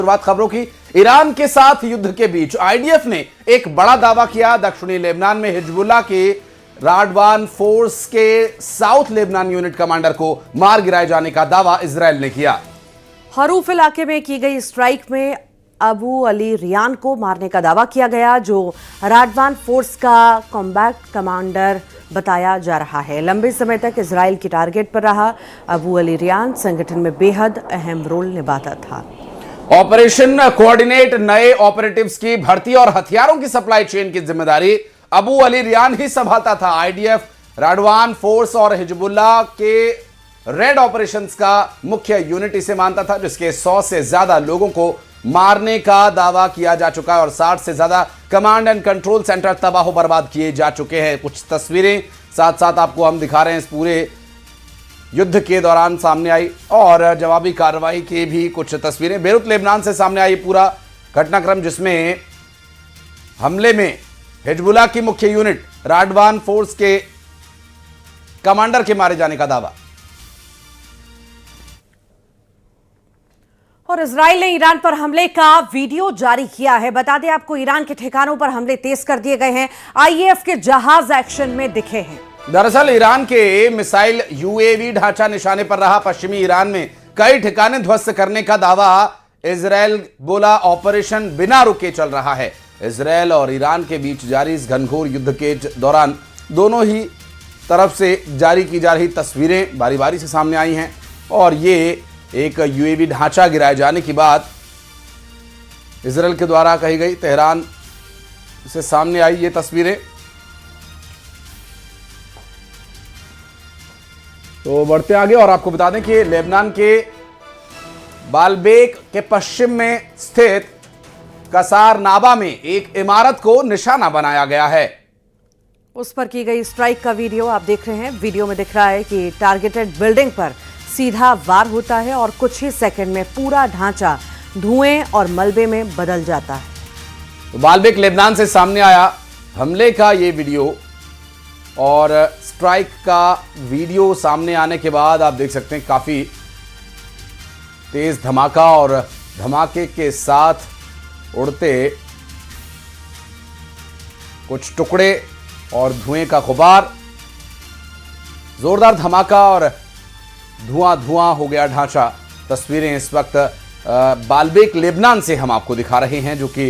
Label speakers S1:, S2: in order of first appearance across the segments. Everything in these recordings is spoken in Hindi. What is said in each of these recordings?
S1: शुरुआत खबरों की। ईरान के साथ युद्ध के बीच आईडीएफ ने एक बड़ा दावा किया। दक्षिणी लेबनान में हिजबुल्लाह के राडवान फोर्स के साउथ लेबनान यूनिट कमांडर को मार गिराए जाने का दावा इजरायल ने किया।
S2: हरूफ इलाके में की गई स्ट्राइक में अबू अली रियान को मारने का दावा किया गया, जो राडवान फोर्स का कॉम्बैट कमांडर बताया जा रहा है। लंबे समय तक इजराइल की टारगेट पर रहा अबू अली रियान संगठन में बेहद अहम रोल निभाता था।
S1: ऑपरेशन कोऑर्डिनेट नए ऑपरेटिव्स की भर्ती और हथियारों की सप्लाई चेन की जिम्मेदारी अबू अली रियान ही संभालता था। आईडीएफ राडवान फोर्स और हिजबुल्लाह के रेड ऑपरेशंस का मुख्य यूनिट इसे मानता था, जिसके 100 से ज्यादा लोगों को मारने का दावा किया जा चुका है और 60 से ज्यादा कमांड एंड कंट्रोल सेंटर तबाह बर्बाद किए जा चुके हैं। कुछ तस्वीरें साथ साथ आपको हम दिखा रहे हैं इस पूरे युद्ध के दौरान सामने आई और जवाबी कार्रवाई की भी कुछ तस्वीरें बेरूत लेबनान से सामने आई। पूरा घटनाक्रम जिसमें हमले में हिजबुल्लाह की मुख्य यूनिट राडवान फोर्स के कमांडर के मारे जाने का दावा।
S2: और इजराइल ने ईरान पर हमले का वीडियो जारी किया है। बता दें आपको, ईरान के ठिकानों पर हमले तेज कर दिए गए हैं। आईएएफ के जहाज एक्शन में दिखे हैं।
S1: दरअसल ईरान के मिसाइल यूएवी ढांचा निशाने पर रहा। पश्चिमी ईरान में कई ठिकाने ध्वस्त करने का दावा इजराइल बोला। ऑपरेशन बिना रुके चल रहा है। इजराइल और ईरान के बीच जारी इस घनघोर युद्ध के दौरान दोनों ही तरफ से जारी की जा रही तस्वीरें बारी बारी से सामने आई हैं और ये एक यूएवी ढांचा गिराए जाने की बात इजराइल के द्वारा कही गई। तेहरान से सामने आई ये तस्वीरें। तो बढ़ते आगे और आपको बता दें कि लेबनान के बालबेक के पश्चिम में स्थित कसार नाबा में एक इमारत को निशाना बनाया गया है।
S2: उस पर की गई स्ट्राइक का वीडियो आप देख रहे हैं। वीडियो में दिख रहा है कि टारगेटेड बिल्डिंग पर सीधा वार होता है और कुछ ही सेकंड में पूरा ढांचा धुएं और मलबे में बदल जाता है।
S1: तो बालबेक लेबनान से सामने आया हमले का ये वीडियो और स्ट्राइक का वीडियो सामने आने के बाद आप देख सकते हैं काफी तेज धमाका और धमाके के साथ उड़ते कुछ टुकड़े और धुएं का गुबार। जोरदार धमाका और धुआं धुआं हो गया ढांचा। तस्वीरें इस वक्त बालबेक लेबनान से हम आपको दिखा रहे हैं, जो कि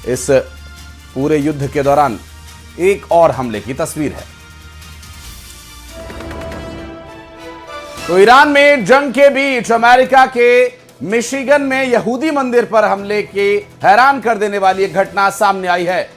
S1: इस पूरे युद्ध के दौरान एक और हमले की तस्वीर है। तो ईरान में जंग के बीच अमेरिका के मिशिगन में यहूदी मंदिर पर हमले की हैरान कर देने वाली एक घटना सामने आई है।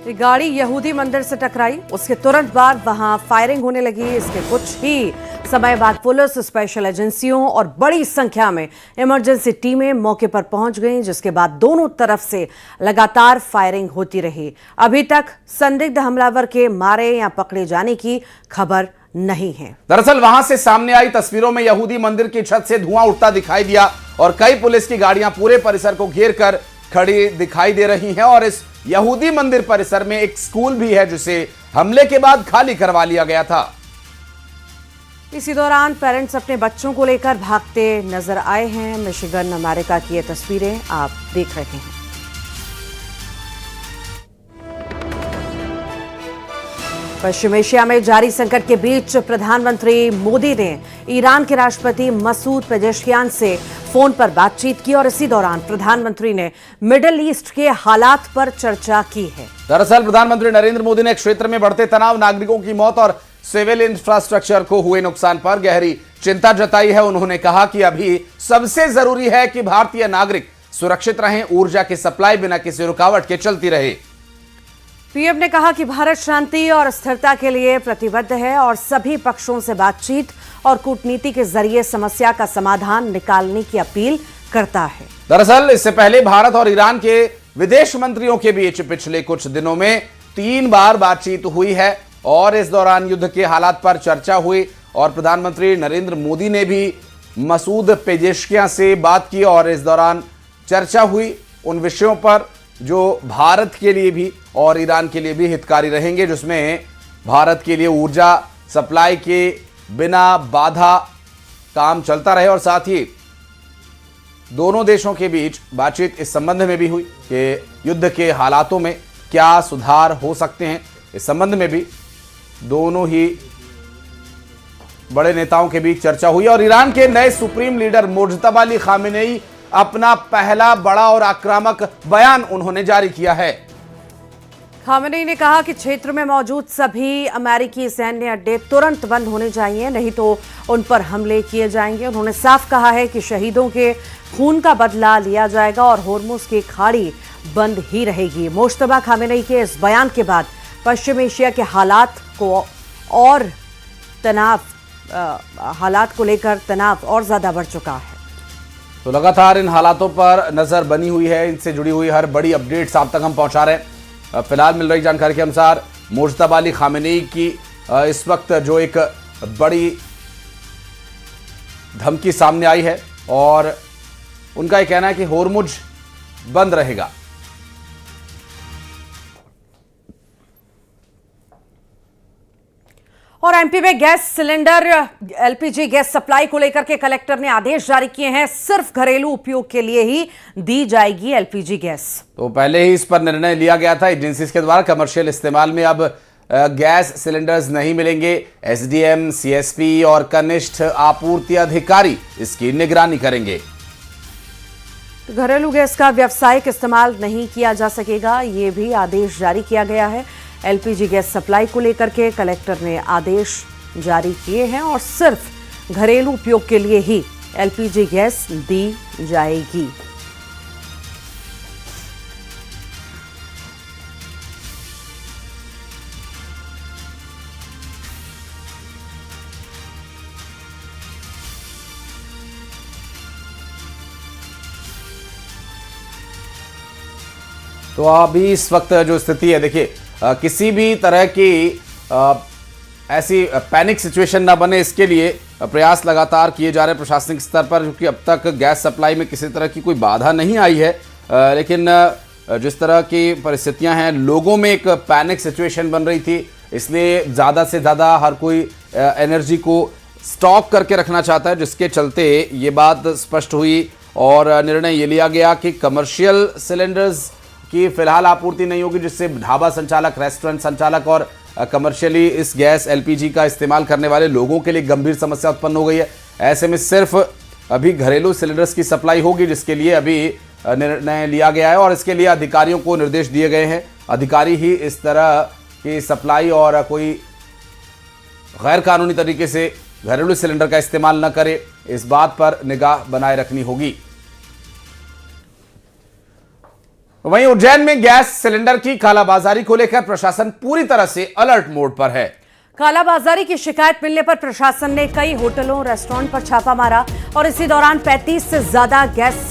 S2: गाड़ी यहूदी मंदिर से टकराई, उसके तुरंत बाद वहां फायरिंग होने लगी। इसके कुछ ही समय बाद पुलिस, स्पेशल एजेंसियों और बड़ी संख्या में इमरजेंसी टीमें मौके पर पहुंच गईं, जिसके बाद दोनों तरफ से लगातार फायरिंग होती रही। अभी तक संदिग्ध हमलावर के मारे या पकड़े जाने की खबर नहीं है।
S1: दरअसल वहां से सामने आई तस्वीरों में यहूदी मंदिर की छत से धुआं उठता दिखाई दिया और कई पुलिस की गाड़ियां पूरे परिसर को घेर कर खड़ी दिखाई दे रही हैं और इस यहूदी मंदिर परिसर में एक स्कूल भी है, जिसे हमले के बाद खाली करवा लिया गया था।
S2: इसी दौरान पेरेंट्स अपने बच्चों को लेकर भागते नजर आए हैं। मिशिगन अमेरिका की ये तस्वीरें आप देख रहे हैं। पश्चिम एशिया में जारी संकट के बीच प्रधानमंत्री मोदी ने ईरान के राष्ट्रपति मसूद पेजेश्कियान से फोन पर बातचीत की और इसी दौरान प्रधानमंत्री ने मिडिल ईस्ट के हालात पर चर्चा की है।
S1: दरअसल प्रधानमंत्री नरेंद्र मोदी ने क्षेत्र में बढ़ते तनाव, नागरिकों की मौत और सिविल इंफ्रास्ट्रक्चर को हुए नुकसान पर गहरी चिंता जताई है। उन्होंने कहा कि अभी सबसे जरूरी है कि भारतीय नागरिक सुरक्षित रहें, ऊर्जा की सप्लाई बिना किसी रुकावट के चलती रहे।
S2: पीएम ने कहा कि भारत शांति और स्थिरता के लिए प्रतिबद्ध है और सभी पक्षों से बातचीत और कूटनीति के जरिए समस्या का समाधान निकालने की अपील करता है।
S1: दरअसल इससे पहले भारत और ईरान के विदेश मंत्रियों के बीच पिछले कुछ दिनों में 3 बार बातचीत हुई है और इस दौरान युद्ध के हालात पर चर्चा हुई और प्रधानमंत्री नरेंद्र मोदी ने भी मसूद पेजेश्कियान से बात की और इस दौरान चर्चा हुई उन विषयों पर जो भारत के लिए भी और ईरान के लिए भी हितकारी रहेंगे, जिसमें भारत के लिए ऊर्जा सप्लाई के बिना बाधा काम चलता रहे और साथ ही दोनों देशों के बीच बातचीत इस संबंध में भी हुई कि युद्ध के हालातों में क्या सुधार हो सकते हैं। इस संबंध में भी दोनों ही बड़े नेताओं के बीच चर्चा हुई और ईरान के नए supreme leader Mojtaba Ali Khamenei अपना पहला बड़ा और आक्रामक बयान उन्होंने जारी किया है।
S2: खामेनेई ने कहा कि क्षेत्र में मौजूद सभी अमेरिकी सैन्य अड्डे तुरंत बंद होने चाहिए, नहीं तो उन पर हमले किए जाएंगे। उन्होंने साफ कहा है कि शहीदों के खून का बदला लिया जाएगा और होर्मुज की खाड़ी बंद ही रहेगी। मुज्तबा खामेनेई के इस बयान के बाद पश्चिम एशिया के हालात को लेकर तनाव और ज्यादा बढ़ चुका है।
S1: तो लगातार इन हालातों पर नजर बनी हुई है, इनसे जुड़ी हुई हर बड़ी अपडेट्स आप तक हम पहुंचा रहे हैं। फिलहाल मिल रही जानकारी के अनुसार मुज्तबा अली खामेनेई की इस वक्त जो एक बड़ी धमकी सामने आई है और उनका यह कहना है कि होर्मुज बंद रहेगा।
S2: और एमपी में gas cylinder LPG gas supply को लेकर के कलेक्टर ने आदेश जारी किए हैं। सिर्फ घरेलू उपयोग के लिए ही दी जाएगी एलपीजी गैस। तो
S1: पहले ही इस पर निर्णय लिया गया था एजेंसीज के द्वारा। कमर्शियल इस्तेमाल में अब गैस सिलेंडर्स नहीं मिलेंगे। एसडीएम, सीएसपी और कनिष्ठ आपूर्ति अधिकारी इसकी निगरानी करेंगे।
S2: घरेलू गैस का व्यावसायिक इस्तेमाल नहीं किया जा सकेगा, ये भी आदेश जारी किया गया है। एलपीजी गैस सप्लाई को लेकर के कलेक्टर ने आदेश जारी किए हैं और सिर्फ घरेलू उपयोग के लिए ही एलपीजी गैस दी जाएगी।
S1: तो अभी इस वक्त जो स्थिति है, देखिए किसी भी तरह की ऐसी पैनिक सिचुएशन ना बने, इसके लिए प्रयास लगातार किए जा रहे हैं प्रशासनिक स्तर पर, क्योंकि अब तक गैस सप्लाई में किसी तरह की कोई बाधा नहीं आई है। लेकिन जिस तरह की परिस्थितियां हैं, लोगों में एक पैनिक सिचुएशन बन रही थी, इसलिए ज़्यादा से ज़्यादा हर कोई एनर्जी को स्टॉक करके रखना चाहता है, जिसके चलते ये बात स्पष्ट हुई और निर्णय ये लिया गया कि कमर्शियल सिलेंडर्स की फिलहाल आपूर्ति नहीं होगी, जिससे ढाबा संचालक, रेस्टोरेंट संचालक और कमर्शियली इस गैस एलपीजी का इस्तेमाल करने वाले लोगों के लिए गंभीर समस्या उत्पन्न हो गई है। ऐसे में सिर्फ अभी घरेलू सिलेंडर्स की सप्लाई होगी, जिसके लिए अभी निर्णय लिया गया है और इसके लिए अधिकारियों को निर्देश दिए गए हैं। अधिकारी ही इस तरह की सप्लाई और कोई गैर कानूनी तरीके से घरेलू सिलेंडर का इस्तेमाल न करे, इस बात पर निगाह बनाए रखनी होगी। वहीं उज्जैन में गैस सिलेंडर की कालाबाजारी को लेकर प्रशासन पूरी तरह से अलर्ट मोड पर है।
S2: कालाबाजारी की शिकायत मिलने पर प्रशासन ने कई होटलों, रेस्टोरेंट पर छापा मारा और इसी दौरान 35 से ज्यादा गैस